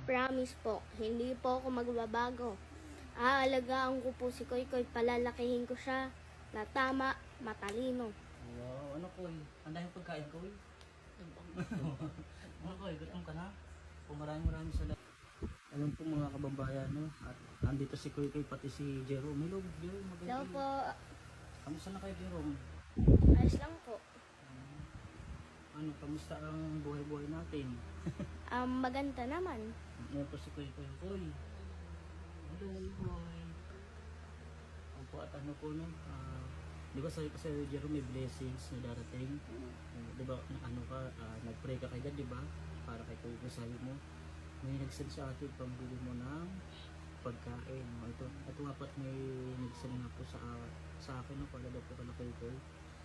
Promise po, hindi po ako magbabago. Aalagaan ko po si Koy, palalakihin ko siya na tama, matalino. Wow, ano Koy? Ang daming pagkain Koy. Ano Koy, gutom ka na? Kung maraming salamat. Alam po mga kababayan, no? At andito si Koy pati si Jerome. Hello, Jerome. Hello po. Kamusta na kayo, Jerome? Ayos lang po. Ano, kamusta ang buhay-buhay natin? Maganda naman. Ano po si Koy. Hello, boy. Opo, at ano po, no? Di ba sabi ko sa Jerome, may blessings na darating? Di ba, ano ka, nag-pray ka kay God, di ba? Para kay Koy, sabi mo, may nag-send sa atin pambili mo ng pagkain. Ito nga po at may nag-send nga po sa akin, no? Para daw po ka na Koy.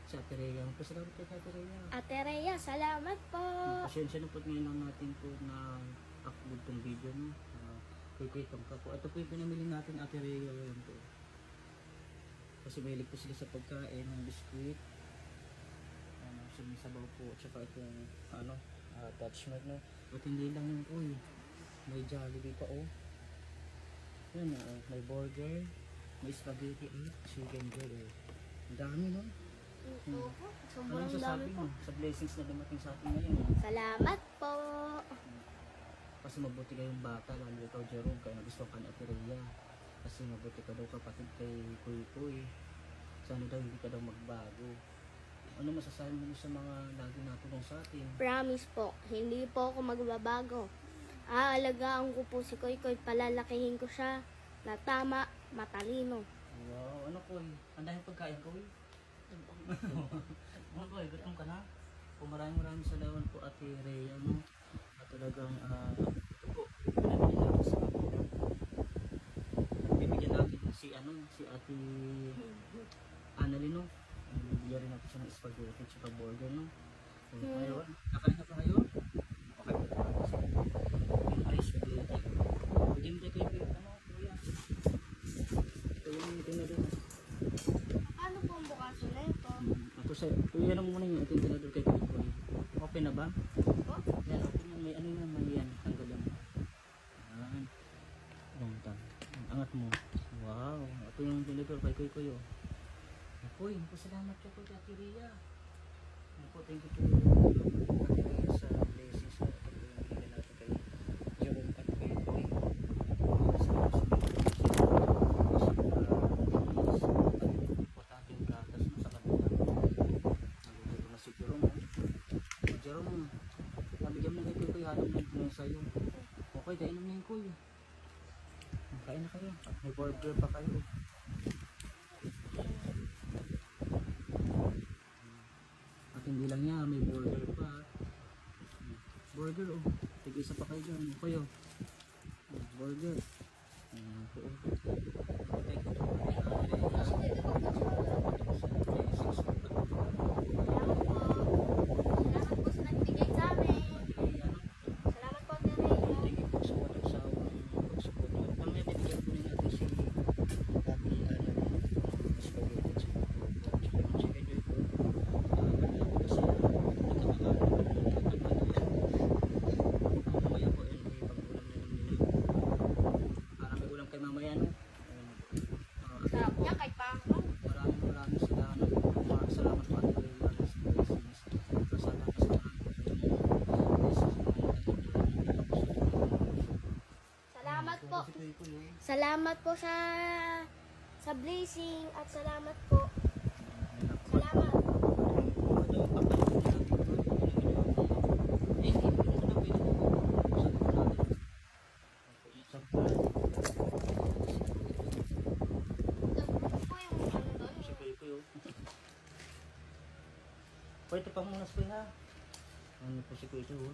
Sa Ate Rhea. Pasalamat kay Ate Rhea. Ate Rhea, salamat po. Pasensya na po ngayon lang natin po na upload tong video, no? Koy ka po. Ito po yung pinamili natin Ate Rhea ngayon po. Kasi mahilig po sila sa pagkain, ng biskuit. Sumisabaw po. Tsaka itong attachment, no? At hindi lang yung Koy. May Jollibee pa, oh. Yan, may burger, may spaghetti at chicken grill, eh. Ang dami, no? Opo, Anong sobrang sasabi dami po. mo sa blessings na dumating sa atin ngayon? Salamat po. Kasi mabuti kayong bata, lalo ikaw Jerome, kaya nagustuhan ka ni Ate Rhea. Kasi mabuti ka daw kapatid kay Koy. Sana daw hindi ka daw magbago. Ano masasabi mo sa mga lagi natulong sa atin? Promise po, hindi po ako magbabago. Aalagaan ko po si Koy, palalakihin ko siya na tama, matalino. Wow, ano Koy? Ang daming pagkain Koy? Ano Koy, gutom ka na? Kung maraming salamat po Ate Rhea, no? At talagang ito po, pinabili natin sa kanila. Bibigyan natin si Ate Annalyn, no? Bibigyan rin natin siya ng spaghetti at saka burger, no? Ngayon, nakain na pa kayo? Okay, ito natin siya. Yung ice spaghetti. Bigyan mo kayo kuya. Ito yung tinador. Ano po ang bukasan na ito? Ito sa, kuya na muna yung ating tinador kay Koy. Open na ba? Po? Yan, open na. May ano yan, may yan. Tanggalin mo. Yan. Long time. Angat mo. Wow. Ito yung tinador kay Koy, oh. Koy, salamat ka po kay Ate Rhea. Thank you po Ate Rhea sa blessings na ito po yung bigyan natin kay Jerome at kay Koy. Importanteng gatas mo sa kanila. Nalulito na si Jerome. Jerome, nabigyan mo kay Koy halong na sa'yo. Okay, kainom na yung Koy. Kain na kayo. May burger pa kayo. At hindi lang yan, may burger pa. Burger, oh. Tig-isa pa kayo dyan. Okay, oh. Burger. Ito, oh. Thank you. Salamat po sa nagbigay sa amin. Salamat po, Ate Rhea. Thank you po sa walang sawang pagsupport. Mamaya bibigyan po rin natin si Ate spaghetti at saka yung chicken joy po. Kasi mamaya po yun, may pag-ulam na yun nila. Para may ulam kay mamaya, no? Sarap niya kay Papa. Maraming salamat po Ate Rhea sa blessings. Salamat po Salamat po. Salamat po sa blessing at salamat po. Salamat. Ito po yung ano doon. Pwede pa muna sa ha. Ano po si Kuya oh.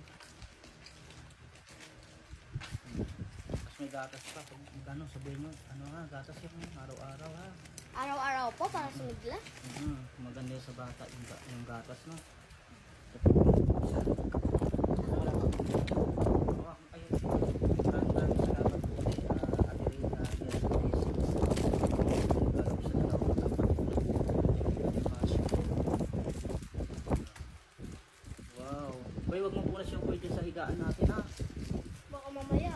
Tapos may gatas pa. Kung sabihin nyo, gatas yung araw-araw ha. Araw-araw po para sa midla. Maganda sa bata yung gatas, no? Maraming salamat po kay Ate Rhea. Wow. Boy, wag mo muna siyang pwede sa higaan natin ha. Baka mamaya,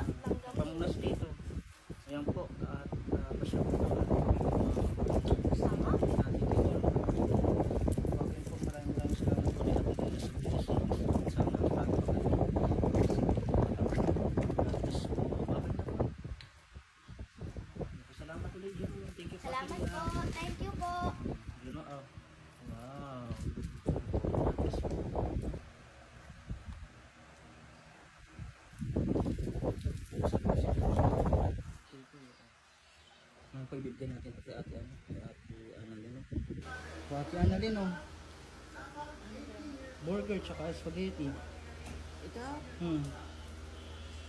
Pati Annalyn, oh. Burger tsaka spaghetti. Ito,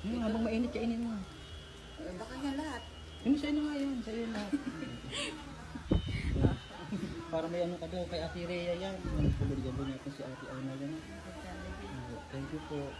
Habang mainit, kainin mo. baka nga lahat. Yung sa inyo nga yun, sa iyo na. Para may ano ka daw, kay Ate Rhea yan. Nagpabaligan doon natin si Ate Annalyn. Thank you po.